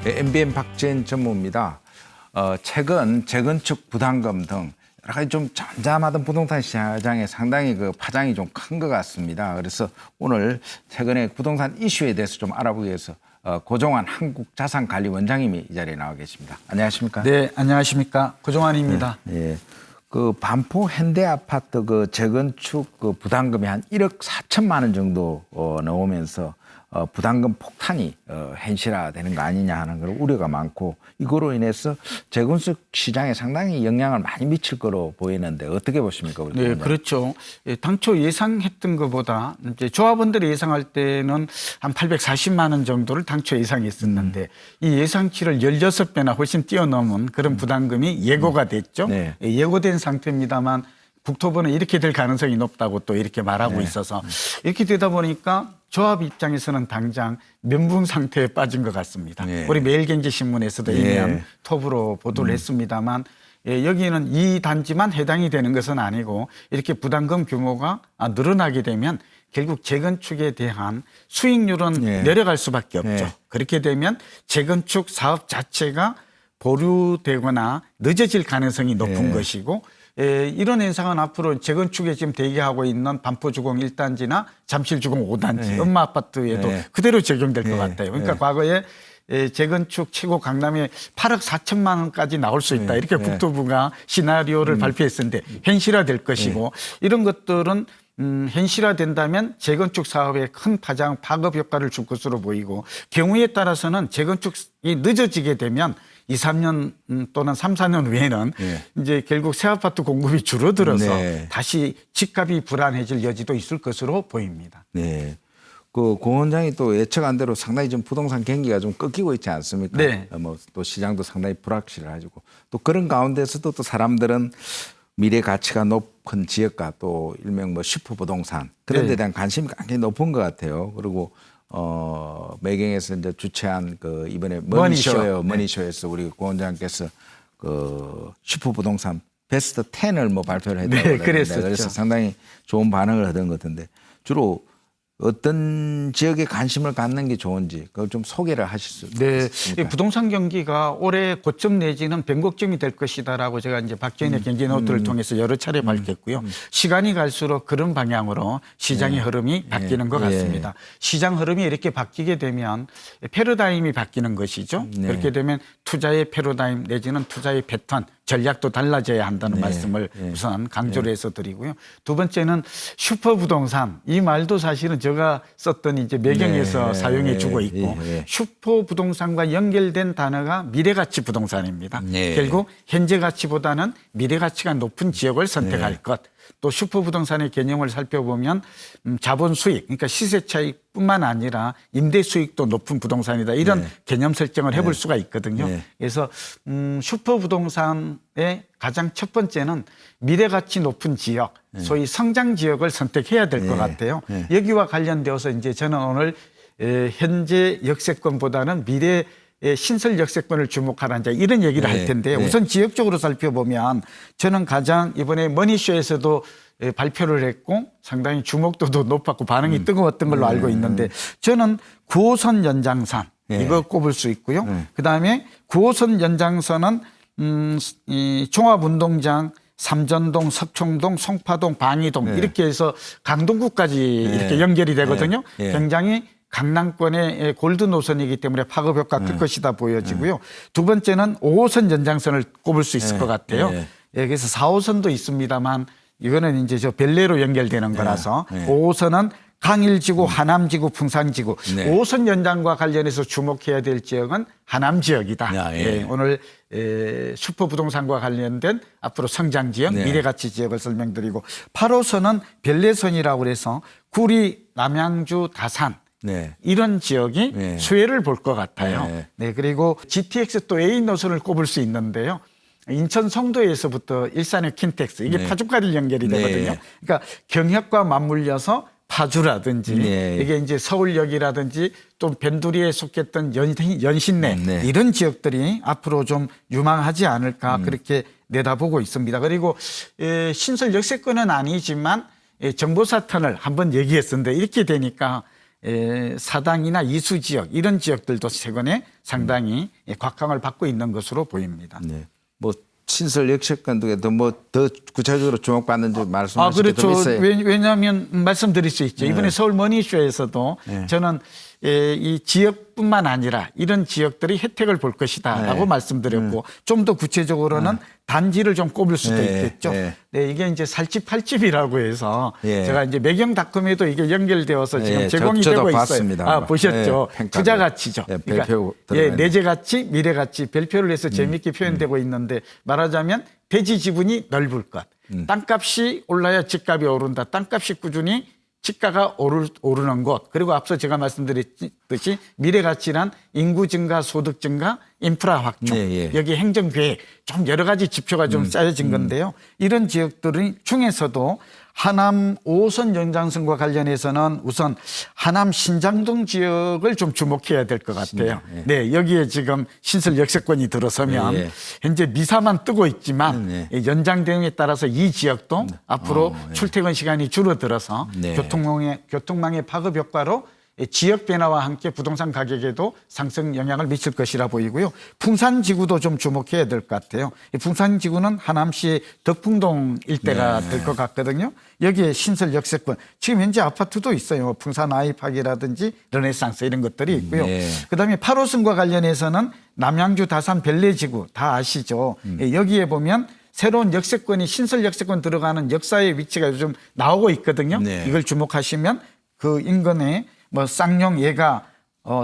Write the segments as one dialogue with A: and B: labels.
A: MBN 박재인 전무입니다. 최근 재건축 부담금 등 여러 가지 좀 잠잠하던 부동산 시장에 상당히 그 파장이 좀 큰 것 같습니다. 그래서 오늘 최근에 부동산 이슈에 대해서 좀 알아보기 위해서 고종환 한국자산관리원장님이 이 자리에 나와 계십니다. 안녕하십니까?
B: 네, 안녕하십니까? 고종환입니다.
A: 네. 그 반포 현대아파트 그 재건축 그 부담금이 한 1억 4천만 원 정도 나오면서 부담금 폭탄이 현실화되는 거 아니냐 하는 그런 우려가 많고, 이거로 인해서 재건축 시장에 상당히 영향을 많이 미칠 거로 보이는데 어떻게 보십니까? 우리
B: 네, 그렇죠. 당초 예상했던 것보다 이제 조합원들이 예상할 때는 한 840만 원 정도를 당초 예상했었는데 이 예상치를 16배나 훨씬 뛰어넘은 그런 부담금이 예고가 됐죠.
A: 네.
B: 예고된 상태입니다만 국토부는 이렇게 될 가능성이 높다고 또 이렇게 말하고 있어서 이렇게 되다 보니까 조합 입장에서는 당장 멘붕 상태에 빠진 것 같습니다.
A: 네.
B: 우리 매일경제신문에서도
A: 네.
B: 일면 톱으로 보도를 했습니다만 여기는 이 단지만 해당이 되는 것은 아니고 이렇게 부담금 규모가 늘어나게 되면 결국 재건축에 대한 수익률은 내려갈 수밖에 없죠. 그렇게 되면 재건축 사업 자체가 보류되거나 늦어질 가능성이 높은 것이고, 이런 현상은 앞으로 재건축에 지금 대기하고 있는 반포주공 1단지나 잠실주공 5단지, 엄마 아파트에도 그대로 적용될 것 같아요. 그러니까 과거에 재건축 최고 강남에 8억 4천만 원까지 나올 수 있다. 이렇게 국토부가 시나리오를 발표했었는데 현실화될 것이고, 이런 것들은 현실화된다면 재건축 사업에 큰 파급 효과를 줄 것으로 보이고, 경우에 따라서는 재건축이 늦어지게 되면 2, 3년 또는 3, 4년 후에는 이제 결국 새 아파트 공급이 줄어들어서 다시 집값이 불안해질 여지도 있을 것으로 보입니다.
A: 네. 그 고 원장이 또 예측한 대로 상당히 좀 부동산 경기가 좀 꺾이고 있지 않습니까?
B: 네.
A: 뭐 또 시장도 상당히 불확실해가지고, 또 그런 가운데서도 또 사람들은 미래 가치가 높은 지역과 또 일명 뭐 슈퍼 부동산 그런 데 대한 관심이 굉장히 높은 것 같아요. 그리고 매경에서 이제 주최한 그 이번에 머니쇼에서 우리 고 원장께서 그 슈퍼 부동산 베스트 10을 뭐 발표를 했다고 그래서 상당히 좋은 반응을 얻은 것 같은데, 주로 어떤 지역에 관심을 갖는 게 좋은지 그걸 좀 소개를 하실 수 있습니까?
B: 부동산 경기가 올해 고점 내지는 변곡점이 될 것이다라고 제가 이제 박재인의 경제 노트를 통해서 여러 차례 밝혔고요. 시간이 갈수록 그런 방향으로 시장의 흐름이 바뀌는 것 같습니다. 시장 흐름이 이렇게 바뀌게 되면 패러다임이 바뀌는 것이죠. 그렇게 되면 투자의 패러다임 내지는 투자의 패턴, 전략도 달라져야 한다는 말씀을 우선 강조를 해서 드리고요. 두 번째는 슈퍼 부동산, 이 말도 사실은 제가 썼던 이제 매경에서 사용해 주고 있고, 슈퍼 부동산과 연결된 단어가 미래가치 부동산입니다. 결국 현재 가치보다는 미래가치가 높은 지역을 선택할 것. 또 슈퍼 부동산의 개념을 살펴보면 자본 수익, 그러니까 시세 차익뿐만 아니라 임대 수익도 높은 부동산이다. 이런 개념 설정을 해볼 수가 있거든요. 그래서 슈퍼 부동산의 가장 첫 번째는 미래가치 높은 지역, 소위 성장 지역을 선택해야 될 것 같아요. 여기와 관련되어서 이제 저는 오늘 현재 역세권보다는 미래 신설 역세권을 주목하라, 이제 이런 얘기를 할 텐데, 우선 지역적으로 살펴보면 저는 가장 이번에 머니쇼에서도 발표를 했고 상당히 주목도도 높았고 반응이 뜨거웠던 걸로 알고 있는데, 저는 9호선 연장선 이거 꼽을 수 있고요. 그다음에 9호선 연장선은 이 종합운동장, 삼전동, 석촌동, 송파동, 방이동 이렇게 해서 강동구까지 이렇게 연결이 되거든요. 굉장히 강남권의 골드 노선이기 때문에 파급 효과가 클 것이다 보여지고요. 두 번째는 5호선 연장선을 꼽을 수 있을 것 같아요. 그래서 4호선도 있습니다만 이거는 이제 저 벨레로 연결되는 거라서 5호선은 강일지구, 하남지구, 풍산지구. 5호선 연장과 관련해서 주목해야 될 지역은 하남 지역이다. 오늘 슈퍼 부동산과 관련된 앞으로 성장 지역, 미래가치 지역을 설명드리고, 8호선은 벨레선이라고 해서 구리, 남양주, 다산 이런 지역이 수혜를 볼 것 같아요. 그리고 GTX 또 A 노선을 꼽을 수 있는데요. 인천 송도에서부터 일산의 킨텍스, 이게 파주까지 연결이 되거든요. 그러니까 경협과 맞물려서 파주라든지 이게 이제 서울역이라든지 또 변두리에 속했던 연신내 이런 지역들이 앞으로 좀 유망하지 않을까 그렇게 내다보고 있습니다. 그리고 신설 역세권은 아니지만 정보사 터널 한번 얘기했었는데, 이렇게 되니까 사당이나 이수 지역 이런 지역들도 최근에 상당히 곽강을 받고 있는 것으로 보입니다.
A: 네. 뭐 신설 역세권 등에도 뭐 더 구체적으로 주목받는 점 말씀하실 게
B: 그렇죠.
A: 있어요.
B: 왜냐하면 말씀드릴 수 있죠. 이번에 서울 머니쇼에서도 저는 이 지역뿐만 아니라 이런 지역들이 혜택을 볼 것이다라고 말씀드렸고 좀 더 구체적으로는 단지를 좀 꼽을 수도 있겠죠. 네, 이게 이제 살집팔집이라고 해서 제가 이제 매경닷컴에도 이게 연결되어서 지금 제공이 되고
A: 봤습니다.
B: 있어요. 보셨죠? 투자 가치죠.
A: 별표
B: 그러니까 내재 가치, 미래 가치 별표를 해서 재미있게 표현되고 있는데 말하자면 대지 지분이 넓을 것. 땅값이 올라야 집값이 오른다. 땅값이 꾸준히 집가가 오르는 것. 그리고 앞서 제가 말씀드렸듯이 미래 가치란 인구 증가, 소득 증가, 인프라 확충. 여기 행정계획 좀 여러 가지 지표가 좀 짜여진 건데요. 이런 지역들 중에서도 하남 5호선 연장선과 관련해서는 우선 하남 신장동 지역을 좀 주목해야 될 것 같아요. 네, 여기에 지금 신설 역세권이 들어서면 현재 미사만 뜨고 있지만 연장 대응에 따라서 이 지역도 앞으로 출퇴근 시간이 줄어들어서 교통망의 파급 효과로 지역 변화와 함께 부동산 가격에도 상승 영향을 미칠 것이라 보이고요. 풍산지구도 좀 주목해야 될 것 같아요. 이 풍산지구는 하남시 덕풍동 일대가 될 것 같거든요. 여기에 신설 역세권. 지금 현재 아파트도 있어요. 풍산 아이파크라든지 르네상스 이런 것들이 있고요. 그다음에 8호선과 관련해서는 남양주 다산 벨레지구 다 아시죠. 여기에 보면 새로운 역세권이 신설 역세권 들어가는 역사의 위치가 요즘 나오고 있거든요. 이걸 주목하시면 그 인근에 뭐 쌍용, 예가,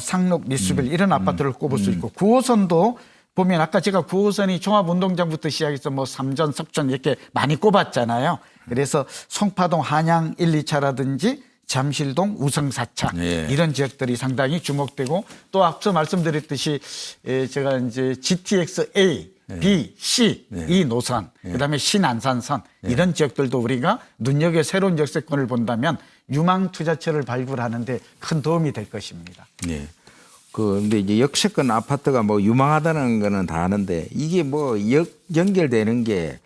B: 상록, 리스빌 이런 아파트를 꼽을 수 있고 9호선도 보면 아까 제가 9호선이 종합운동장부터 시작해서 뭐 삼전, 석전 이렇게 많이 꼽았잖아요. 그래서 송파동, 한양 1, 2차라든지 잠실동, 우성 4차 이런 지역들이 상당히 주목되고 또 앞서 말씀드렸듯이 제가 이제 GTX A, B, C 이 노선 그다음에 신안산선 이런 지역들도 우리가 눈여겨 새로운 역세권을 본다면 유망 투자처를 발굴하는데 큰 도움이 될 것입니다.
A: 네. 근데 이제 역세권 아파트가 뭐 유망하다는 거는 다 아는데 이게 뭐 연결되는 게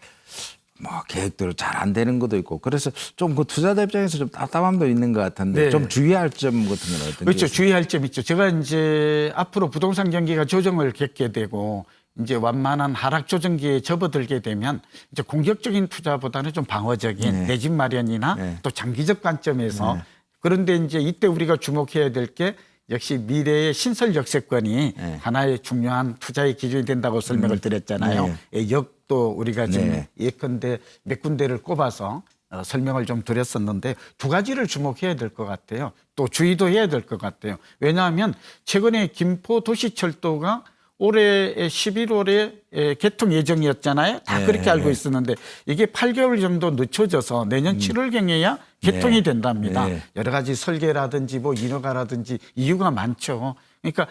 A: 뭐 계획대로 잘 안 되는 것도 있고 그래서 좀 그 투자자 입장에서 좀 답답함도 있는 것 같은데 좀 주의할 점 같은 건 어떤
B: 그렇죠. 주의할 점 있죠. 제가 이제 앞으로 부동산 경기가 조정을 겪게 되고 이제 완만한 하락 조정기에 접어들게 되면 이제 공격적인 투자보다는 좀 방어적인 내 집 마련이나 또 장기적 관점에서 그런데 이제 이때 우리가 주목해야 될 게 역시 미래의 신설 역세권이 하나의 중요한 투자의 기준이 된다고 설명을 드렸잖아요. 역도 우리가 지금 예컨대 몇 군데를 꼽아서 설명을 좀 드렸었는데 두 가지를 주목해야 될 것 같아요. 또 주의도 해야 될 것 같아요. 왜냐하면 최근에 김포도시철도가 올해 11월에 개통 예정이었잖아요. 다 그렇게 알고 있었는데 이게 8개월 정도 늦춰져서 내년 7월경에야 개통이 된답니다. 여러 가지 설계라든지 뭐 인허가라든지 이유가 많죠. 그러니까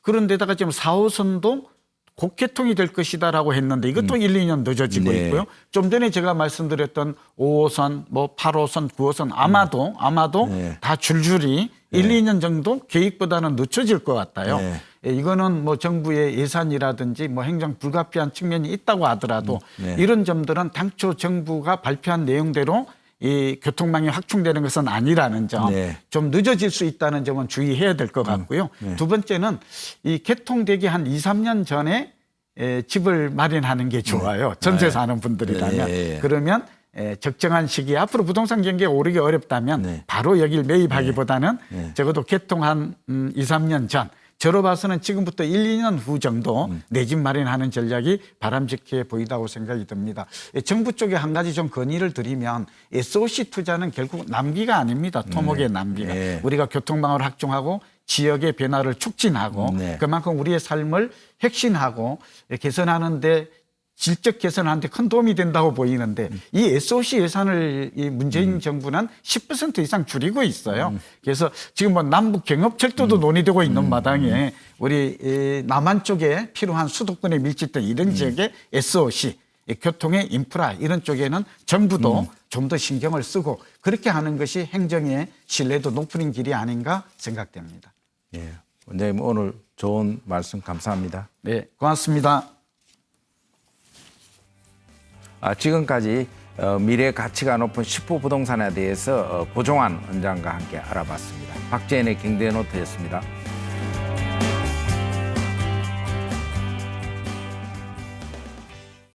B: 그런데다가 지금 4호선도 곧 개통이 될 것이다라고 했는데 이것도 1, 2년 늦어지고 있고요. 좀 전에 제가 말씀드렸던 5호선, 뭐 8호선, 9호선 아마도 다 줄줄이 1, 2년 정도 계획보다는 늦춰질 것 같아요. 이거는 뭐 정부의 예산이라든지 뭐 행정 불가피한 측면이 있다고 하더라도 이런 점들은 당초 정부가 발표한 내용대로 이 교통망이 확충되는 것은 아니라는 점, 좀 늦어질 수 있다는 점은 주의해야 될 것 같고요. 두 번째는 이 개통되기 한 2, 3년 전에 집을 마련하는 게 좋아요. 전세 사는 분들이라면. 그러면 적정한 시기에 앞으로 부동산 경기가 오르기 어렵다면 바로 여길 매입하기보다는 적어도 개통 한 2, 3년 전 저로 봐서는 지금부터 1, 2년 후 정도 내 집 마련하는 전략이 바람직해 보이다고 생각이 듭니다. 정부 쪽에 한 가지 좀 건의를 드리면 SOC 투자는 결국 낭비가 아닙니다. 토목의 낭비가. 우리가 교통망을 확충하고 지역의 변화를 促진하고 그만큼 우리의 삶을 혁신하고 개선하는 데 질적 개선하는데 큰 도움이 된다고 보이는데 이 SOC 예산을 이 문재인 정부는 10% 이상 줄이고 있어요. 그래서 지금 뭐 남북 경업철도도 논의되고 있는 마당에 우리 남한 쪽에 필요한 수도권에 밀집된 이런 지역의 SOC 교통의 인프라 이런 쪽에는 정부도 좀 더 신경을 쓰고 그렇게 하는 것이 행정의 신뢰도 높이는 길이 아닌가 생각됩니다.
A: 원장님 오늘 좋은 말씀 감사합니다.
B: 네, 고맙습니다.
A: 지금까지 미래 가치가 높은 10호 부동산에 대해서 고종환 원장과 함께 알아봤습니다. 박재인의 경제노트였습니다.